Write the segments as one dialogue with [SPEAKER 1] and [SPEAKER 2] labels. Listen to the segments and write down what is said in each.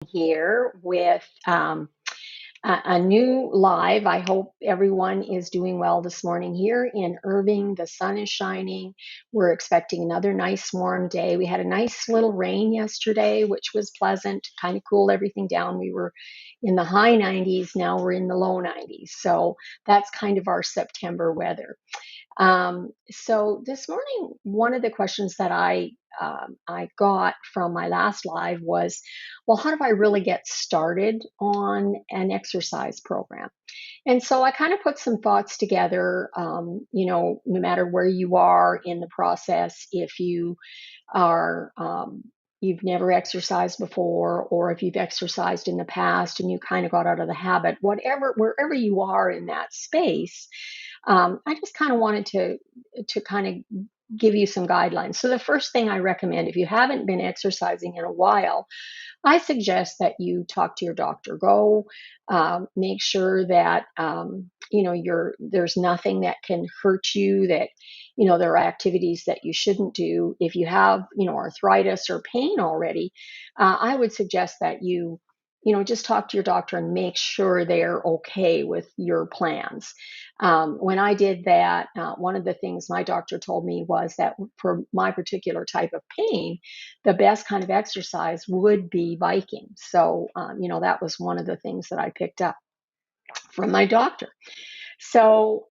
[SPEAKER 1] Here with a new live. I hope everyone is doing well this morning here in Irving. The sun is shining. We're expecting another nice warm day. We had a nice little rain yesterday, which was pleasant, kind of cooled everything down. We were in the high 90s. Now we're in the low 90s. So that's kind of our September weather. So this morning, one of the questions that I got from my last live was, well, how do I really get started on an exercise program? And so I kind of put some thoughts together. No matter where you are in the process, if you are you've never exercised before, or if you've exercised in the past and you kind of got out of the habit, whatever, wherever you are in that space, I just kind of wanted to kind of give you some guidelines. So the first thing I recommend, if you haven't been exercising in a while, I suggest that you talk to your doctor. Go make sure that there's nothing that can hurt you. That there are activities that you shouldn't do. If you have arthritis or pain already, I would suggest that you just talk to your doctor and make sure they're okay with your plans. When I did that, one of the things my doctor told me was that for my particular type of pain, the best kind of exercise would be biking. So, that was one of the things that I picked up from my doctor. So,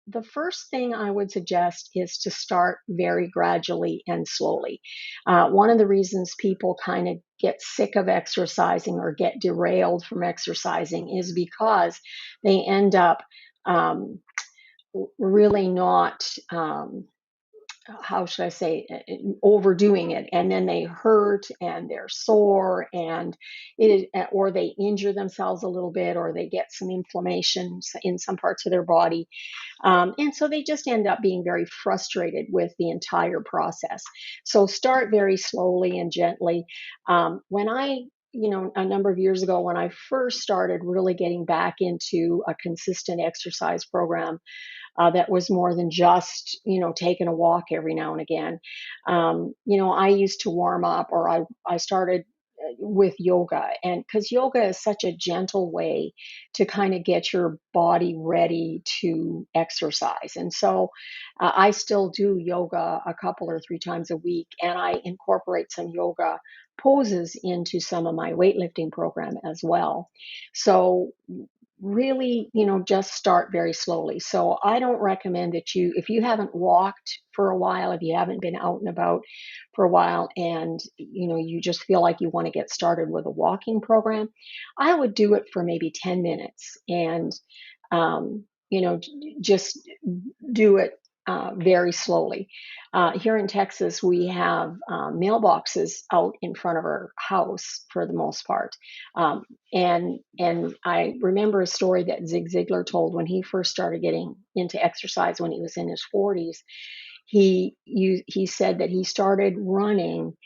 [SPEAKER 1] the first thing I would suggest is to start very gradually and slowly. One of the reasons people kind of get sick of exercising or get derailed from exercising is because they end up um, really not. How should I say, overdoing it, and then they hurt and they're sore, and or they injure themselves a little bit, or they get some inflammation in some parts of their body, and so they just end up being very frustrated with the entire process. So start very slowly and gently. When I a number of years ago, when I first started really getting back into a consistent exercise program, that was more than just taking a walk every now and again. I used to warm up, or I started with yoga, and because yoga is such a gentle way to kind of get your body ready to exercise. And so I still do yoga a couple or three times a week, and I incorporate some yoga poses into some of my weightlifting program as well. So really, just start very slowly. So I don't recommend that if you haven't walked for a while, if you haven't been out and about for a while, and you just feel like you want to get started with a walking program, I would do it for maybe 10 minutes, and just do it very slowly. Here in Texas, we have mailboxes out in front of our house for the most part, um, and I remember a story that Zig Ziglar told when he first started getting into exercise when he was in his 40s. He said that he started running.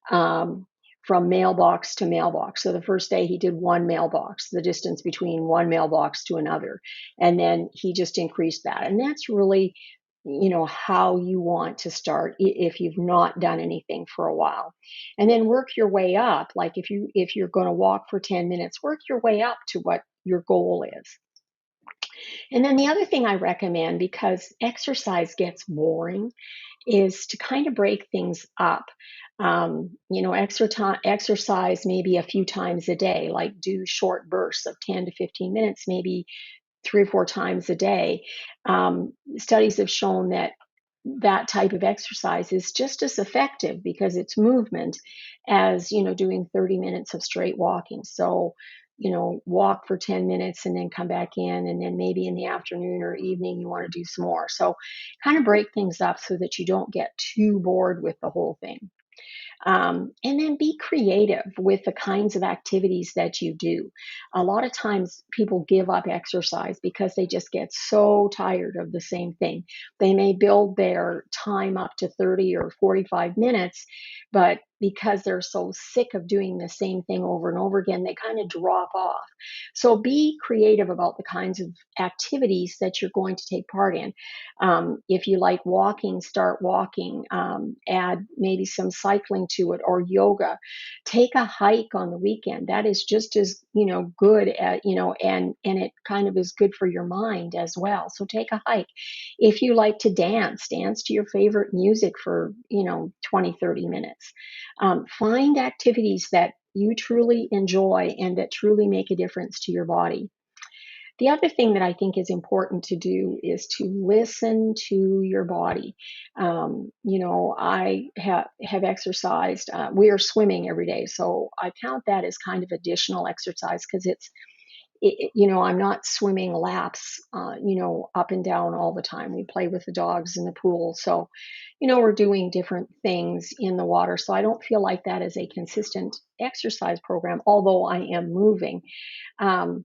[SPEAKER 1] Um, from mailbox to mailbox. So the first day he did one mailbox, the distance between one mailbox to another. And then he just increased that. And that's really, how you want to start if you've not done anything for a while. And then work your way up. Like if you're going to walk for 10 minutes, work your way up to what your goal is. And then the other thing I recommend, because exercise gets boring, is to kind of break things up. Exercise maybe a few times a day, like do short bursts of 10 to 15 minutes, maybe 3 or 4 times a day. Studies have shown that that type of exercise is just as effective because it's movement as doing 30 minutes of straight walking. So walk for 10 minutes and then come back in, and then maybe in the afternoon or evening you want to do some more. So kind of break things up so that you don't get too bored with the whole thing. And then be creative with the kinds of activities that you do. A lot of times people give up exercise because they just get so tired of the same thing. They may build their time up to 30 or 45 minutes, but because they're so sick of doing the same thing over and over again, they kind of drop off. So be creative about the kinds of activities that you're going to take part in. If you like walking, start walking. Add maybe some cycling to it, or yoga. Take a hike on the weekend. That is just as, good at, and it kind of is good for your mind as well. So take a hike. If you like to dance, dance to your favorite music for, 20, 30 minutes. Find activities that you truly enjoy and that truly make a difference to your body. The other thing that I think is important to do is to listen to your body. I have exercised. We are swimming every day, so I count that as kind of additional exercise because I'm not swimming laps, up and down all the time. We play with the dogs in the pool, so we're doing different things in the water. So I don't feel like that is a consistent exercise program, although I am moving. Um,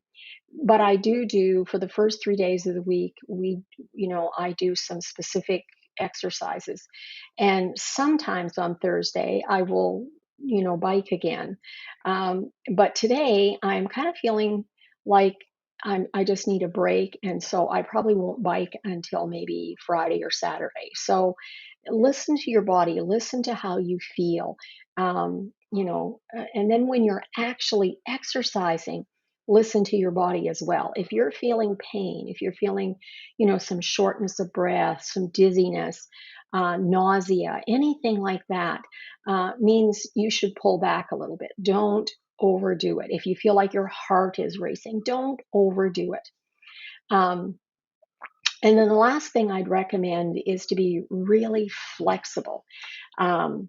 [SPEAKER 1] but I do for the first 3 days of the week, I do some specific exercises. And sometimes on Thursday, I will, bike again. But today, I'm kind of feeling like I just need a break. And so I probably won't bike until maybe Friday or Saturday. So listen to your body, listen to how you feel. And then when you're actually exercising, listen to your body as well. If you're feeling pain, if you're feeling, some shortness of breath, some dizziness, nausea, anything like that, means you should pull back a little bit. Don't overdo it. If you feel like your heart is racing, don't overdo it. Um, and then the last thing I'd recommend is to be really flexible. Um,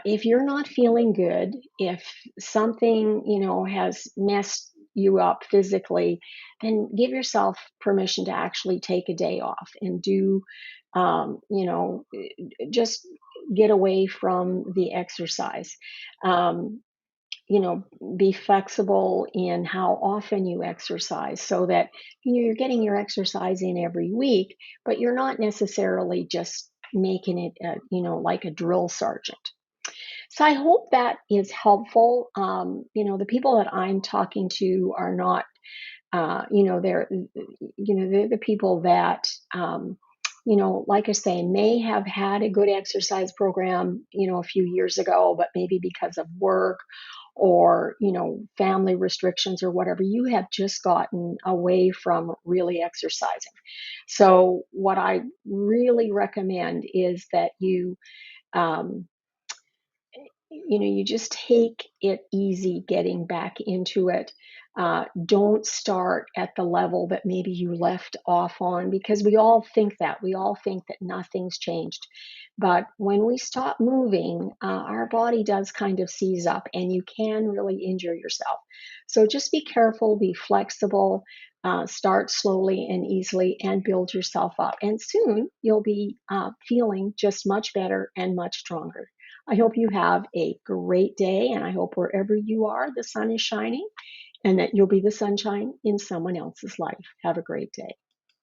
[SPEAKER 1] if you're not feeling good, if something, has messed you up physically, then give yourself permission to actually take a day off and do, just get away from the exercise. Um, you know, be flexible in how often you exercise so that you're getting your exercise in every week, but you're not necessarily just making it, like a drill sergeant. So I hope that is helpful. The people that I'm talking to are not, they're the people that, like I say, may have had a good exercise program, a few years ago, but maybe because of work or, family restrictions or whatever, you have just gotten away from really exercising. So what I really recommend is that um, you just take it easy getting back into it. Don't start at the level that maybe you left off on because we all think that. We all think that nothing's changed. But when we stop moving, our body does kind of seize up and you can really injure yourself. So just be careful, be flexible, start slowly and easily and build yourself up. And soon you'll be feeling just much better and much stronger. I hope you have a great day, and I hope wherever you are, the sun is shining and that you'll be the sunshine in someone else's life. Have a great day.